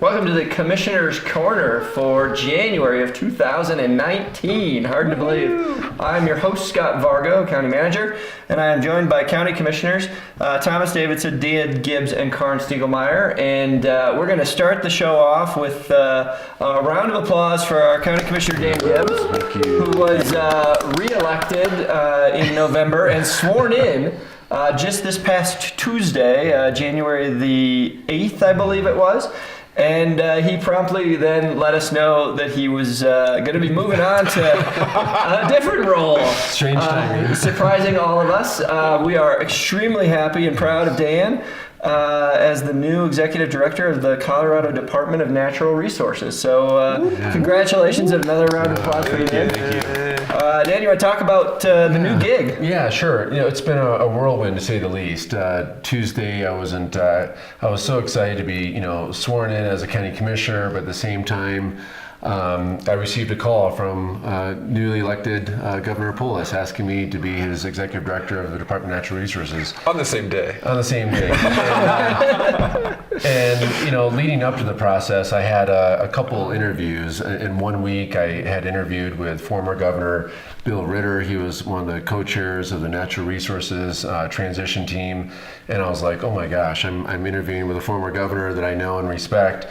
Welcome to the Commissioner's Corner for January of 2019. Hard to believe. I'm your host, Scott Vargo, County Manager, and I am joined by County Commissioners Thomas Davidson, Dan Gibbs, and Karin Stiegelmeier. And we're going to start the show off with a round of applause for our County Commissioner Dan Gibbs, who was re-elected in November and sworn in just this past Tuesday, January the 8th, I believe it was. And he promptly then let us know that he was going to be moving on to a different role. Strange timing. Surprising all of us. We are extremely happy and proud of Dan as the new Executive Director of the Colorado Department of Natural Resources. So congratulations and another round of applause for you, Dan. Dan, you want to talk about the new gig? Yeah, sure. It's been a whirlwind to say the least. Tuesday, I was so excited to be, sworn in as a county commissioner, but at the same time, I received a call from newly elected Governor Polis asking me to be his executive director of the Department of Natural Resources. On the same day. On the same day. And leading up to the process, I had a couple interviews. In 1 week, I had interviewed with former Governor Bill Ritter. He was one of the co-chairs of the Natural Resources transition team. And I was like, oh my gosh, I'm interviewing with a former governor that I know and respect.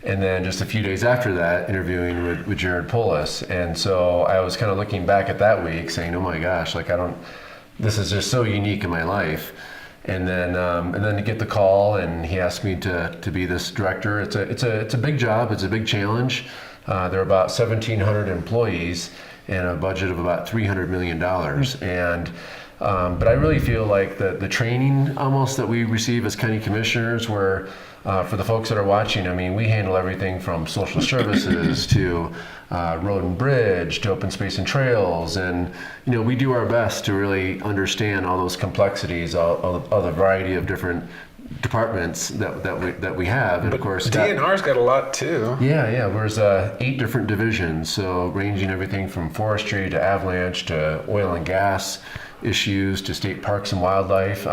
And then just a few days after that, interviewing with Jared Polis. And so I was kind of looking back at that week saying, oh my gosh, this is just so unique in my life. And then to get the call, and he asked me to be this director. It's a big job. It's a big challenge. There are about 1,700 employees and a budget of about $300 million. And but I really feel like the training almost that we receive as county commissioners, where for the folks that are watching, we handle everything from social services to road and bridge to open space and trails, and we do our best to really understand all those complexities, all the variety of different departments that we have, and of course DNR's got a lot too. Yeah. There's 8 different divisions, so ranging everything from forestry to avalanche to oil and gas issues to state parks and wildlife.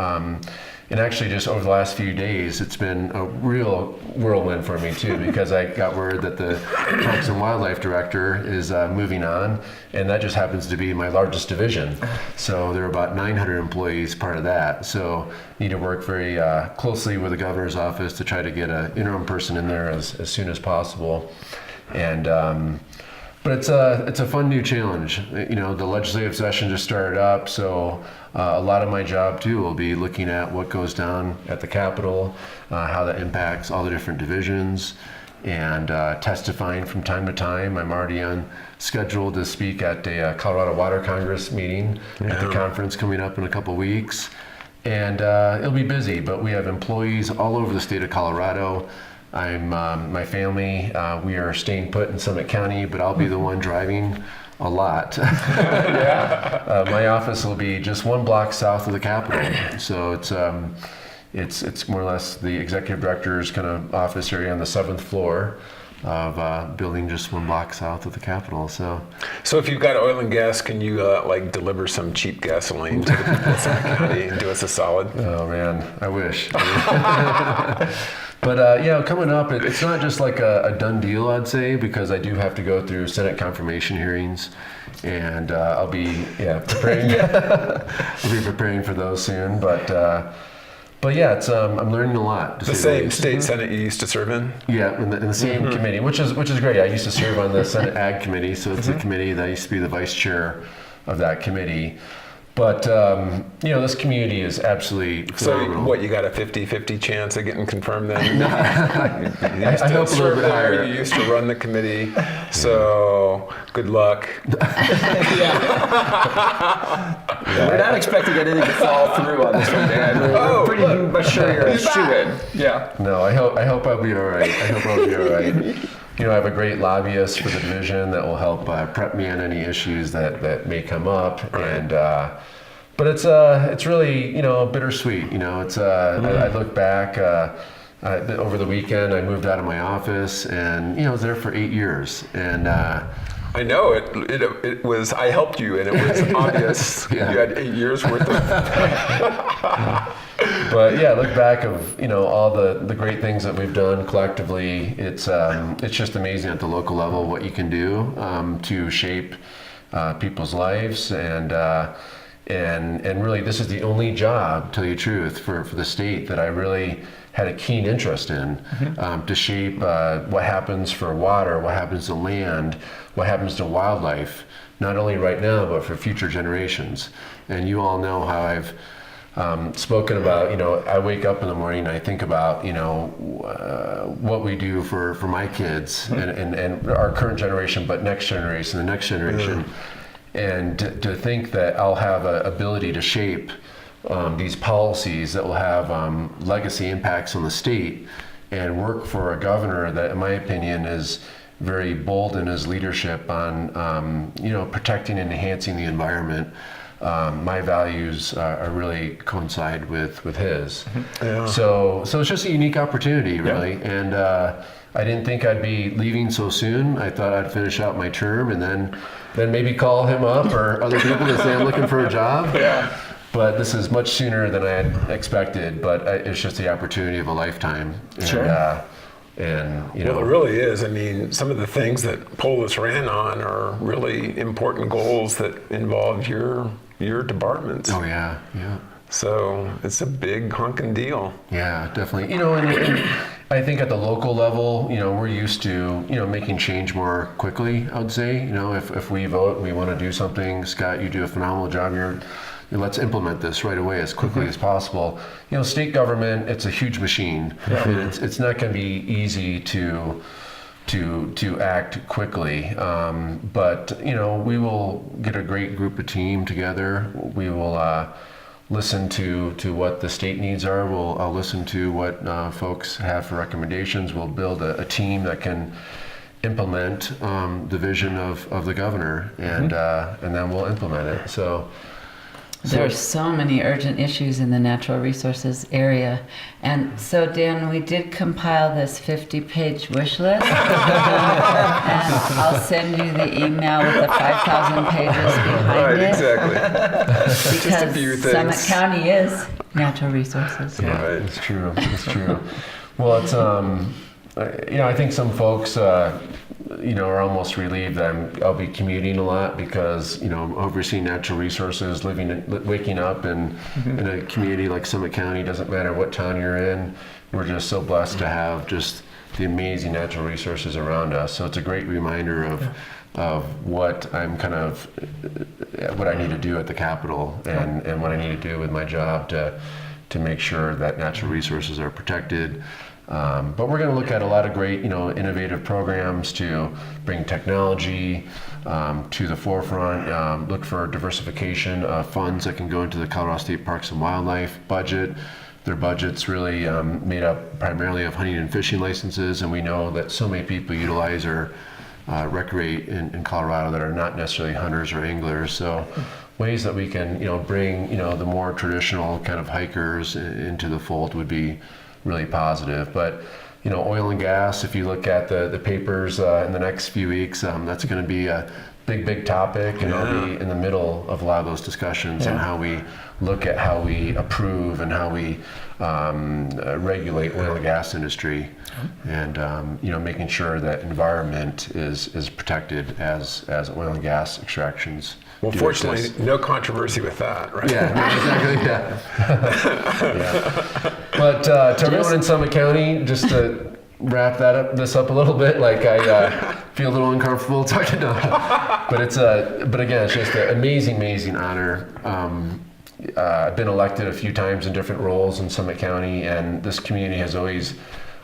And actually, just over the last few days, it's been a real whirlwind for me too, because I got word that the Parks and Wildlife Director is moving on, and that just happens to be my largest division. So there are about 900 employees part of that. So need to work very closely with the governor's office to try to get an interim person in there as soon as possible. And but it's a fun new challenge. The legislative session just started up, so a lot of my job too will be looking at what goes down at the Capitol, how that impacts all the different divisions, and testifying from time to time. I'm already on schedule to speak at a Colorado Water Congress meeting at the conference coming up in a couple weeks, and it'll be busy. But we have employees all over the state of Colorado. My family, we are staying put in Summit County, but I'll be the one driving a lot. My office will be just 1 block south of the Capitol, so it's more or less the executive director's kind of office area on the 7th floor of building just 1 block south of the Capitol. So if you've got oil and gas, can you deliver some cheap gasoline to the people of Summit County and do us a solid? Oh man, I wish. But coming up, it's not just like a done deal, I'd say, because I do have to go through Senate confirmation hearings, and I'll be preparing. I'll be preparing for those soon. But yeah, it's I'm learning a lot. The same state Senate you used to serve in? Yeah, in the same committee, which is great. I used to serve on the Senate Ag Committee, so it's a committee that I used to be the vice chair of that committee. But, this community is absolutely phenomenal. So, you got a 50-50 chance of getting confirmed then? I hope a little bit higher. You used to run the committee, so good luck. We're not expecting anything to fall through on this one, Dan. We're pretty much sure you're a shoo-in. Yeah. No, I hope I'll be all right. I have a great lobbyist for the division that will help prep me on any issues that may come up, and but it's really bittersweet. I look back over the weekend. I moved out of my office, and I was there for 8 years, and I know it was. I helped you, and it was obvious. Yeah. You had 8 years worth of. But yeah, look back of all the great things that we've done collectively. It's just amazing at the local level what you can do to shape people's lives, and really this is the only job, to tell you the truth, for the state that I really had a keen interest in, to shape what happens for water, what happens to land, what happens to wildlife, not only right now but for future generations. And you all know how I've spoken about, I wake up in the morning and I think about, what we do for my kids and our current generation, but next generation, the next generation. And to think that I'll have an ability to shape these policies that will have legacy impacts on the state, and work for a governor that, in my opinion, is very bold in his leadership on, protecting and enhancing the environment. My values really coincide with his. Yeah. So it's just a unique opportunity, really. Yeah. And I didn't think I'd be leaving so soon. I thought I'd finish out my term and then maybe call him up or other people to say I'm looking for a job. Yeah. But this is much sooner than I had expected. But it's just the opportunity of a lifetime. And, sure. Well, it really is. I mean, some of the things that Polis ran on are really important goals that involve your departments. Oh yeah. So it's a big honking deal. Yeah, definitely. And I think at the local level, we're used to, making change more quickly, I would say. If we vote, we want to do something, Scott, you do a phenomenal job. Let's implement this right away as quickly as possible. State government, it's a huge machine. Yeah. And it's not going to be easy to act quickly. But we will get a great group of team together. We will listen to what the state needs are. I'll listen to what folks have for recommendations. We'll build a team that can implement the vision of the governor, and then we'll implement it. So there are so many urgent issues in the natural resources area. And so, Dan, we did compile this 50-page wish list. And I'll send you the email with the 5,000 pages behind right, it. Exactly. Just a few things. Summit County is natural resources. Yeah, right. It's true. It's true. Well, it's I think some folks are almost relieved that I'll be commuting a lot because overseeing natural resources, waking up in a community like Summit County, doesn't matter what town you're in. We're just so blessed to have just the amazing natural resources around us. So it's a great reminder of what I'm what I need to do at the Capitol and what I need to do with my job to make sure that natural resources are protected. But we're going to look at a lot of great, innovative programs to bring technology to the forefront. Look for diversification of funds that can go into the Colorado State Parks and Wildlife budget. Their budget's really made up primarily of hunting and fishing licenses, and we know that so many people utilize or recreate in Colorado that are not necessarily hunters or anglers. So ways that we can, bring, the more traditional kind of hikers into the fold would be really positive. But oil and gas, if you look at the papers in the next few weeks, that's going to be a big topic, and I'll be in the middle of a lot of those discussions on how we look at how we approve and how we regulate oil and gas industry, and making sure that environment is protected as oil and gas extractions. Well, fortunately, no controversy with that, right? Yeah, exactly. Yeah. But to everyone in Summit County, just to wrap this up a little bit, like I feel a little uncomfortable talking to, but again, it's just an amazing honor. I've been elected a few times in different roles in Summit County, and this community has always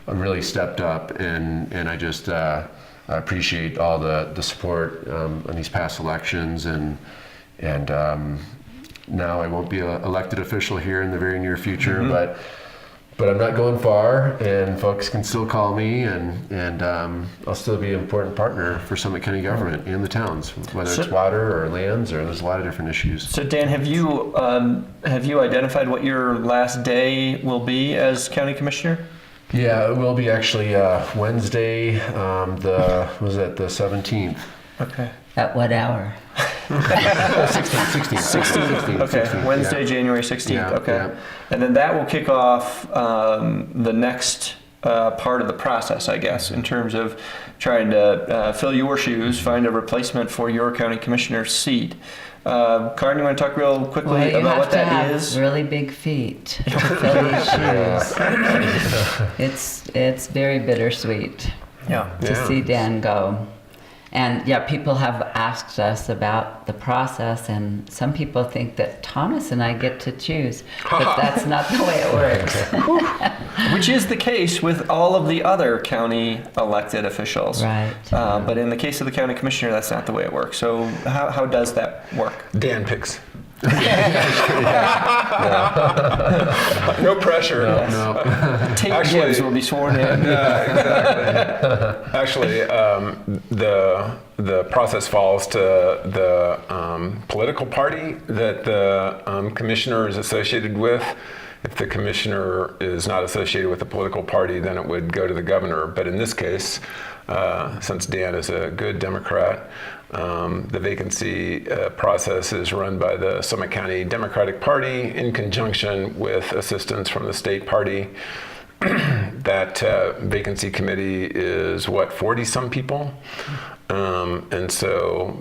really stepped up, and I just appreciate all the support on these past elections, and now I won't be an elected official here in the very near future, but I'm not going far, and folks can still call me, and I'll still be an important partner for Summit County government and the towns, whether it's water or lands, or there's a lot of different issues. So Dan, have you identified what your last day will be as county commissioner? Yeah, it will be actually Wednesday, the 17th. Okay. At what hour? 16. Okay. Wednesday, yeah. January 16th. Yeah, Okay. yeah. And then that will kick off the next part of the process, I guess, in terms of trying to fill your shoes, find a replacement for your county commissioner's seat. Karen, you want to talk real quickly Well, you about have what to that have is? really big feet to fill these shoes. It's very bittersweet Yeah. to see Dan go. And yeah, people have asked us about the process, and some people think that Thomas and I get to choose, but that's not the way it works. Which is the case with all of the other county elected officials. Right. But in the case of the county commissioner, that's not the way it works. So how does that work? Dan picks. No pressure. No. Tate Actually- Gibbs will be sworn in. Yeah, exactly. Actually, the process falls to the political party that the commissioner is associated with. If the commissioner is not associated with the political party, then it would go to the governor. But in this case, since Dan is a good Democrat, the vacancy process is run by the Summit County Democratic Party in conjunction with assistance from the state party. That vacancy committee is 40-some people. And so,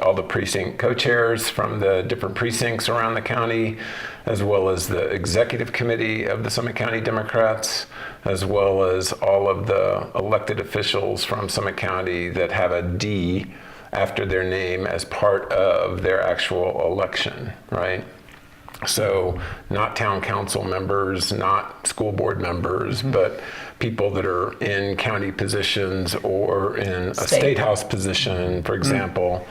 all the precinct co-chairs from the different precincts around the county, as well as the executive committee of the Summit County Democrats, as well as all of the elected officials from Summit County that have a D after their name as part of their actual election, right? So not town council members, not school board members, but people that are in county positions or in a state house position, for example,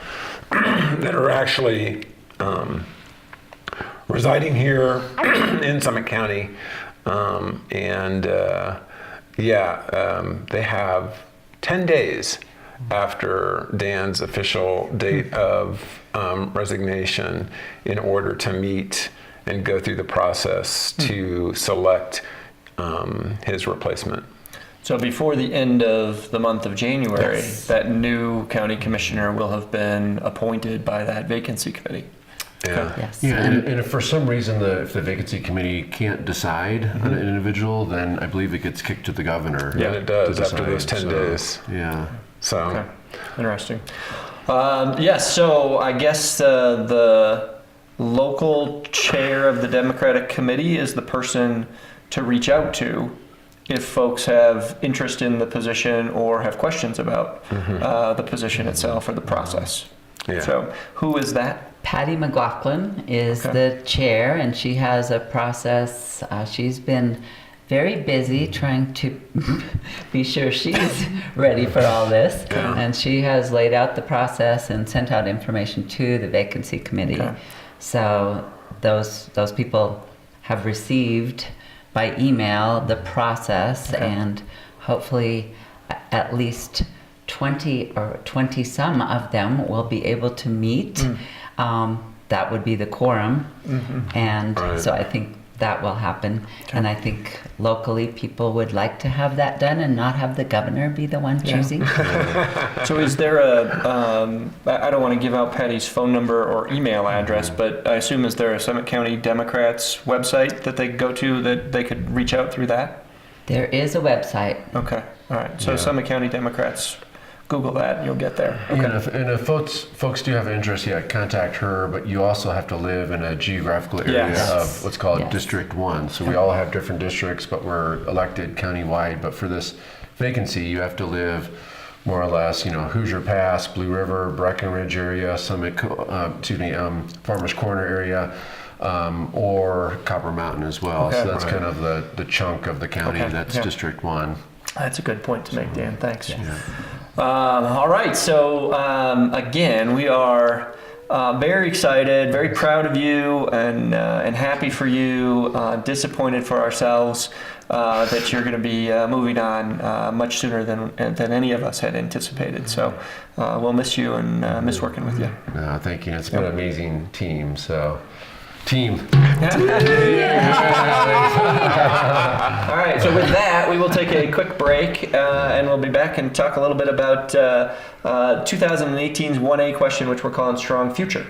that are actually residing here in Summit County. They have 10 days after Dan's official date of resignation in order to meet and go through the process to select his replacement. So before the end of the month of January, Yes. that new county commissioner will have been appointed by that vacancy committee. Yeah. Yes. Yeah, and if for some reason if the vacancy committee can't decide on an individual, then I believe it gets kicked to the governor. And it does to after those 10 decide, days. Yeah. So, Okay, interesting. Yes, so I guess the local chair of the Democratic Committee is the person to reach out to if folks have interest in the position or have questions about the position itself or the process. Yeah. So who is that? Patty McLaughlin is Okay. the chair, and she has a process. She's been very busy trying to be sure she's ready for all this. Yeah. And she has laid out the process and sent out information to the vacancy committee. Okay. So those people have received by email the process, Okay. and hopefully at least 20 or 20 some of them will be able to meet. That would be the quorum. And Right. so I think that will happen. And I think locally people would like to have that done and not have the governor be the one choosing. So is there I don't want to give out Patty's phone number or email address, but I assume is there a Summit County Democrats website that they go to that they could reach out through that? There is a website. Okay, all right. So Yeah. Summit County Democrats, Google that and you'll get there. Yeah, and if folks do have interest, contact her, but you also have to live in a geographical area Yes. of what's called Yes. District 1. So we all have different districts, but we're elected countywide. But for this vacancy, you have to live more or less, Hoosier Pass, Blue River, Breckenridge area, Farmers Corner area, or Copper Mountain as well. Okay. So that's Right. kind of the chunk of the county Okay, that's yeah. District 1. That's a good point to make, Dan. Thanks. Yes. All right. So again, we are very excited, very proud of you, and happy for you. Disappointed for ourselves that you're going to be moving on much sooner than any of us had anticipated. So we'll miss you and miss working with you. No, thank you. It's been an amazing team. So Team. All right, so with that, we will take a quick break, and we'll be back and talk a little bit about 2018's 1A question, which we're calling Strong Future.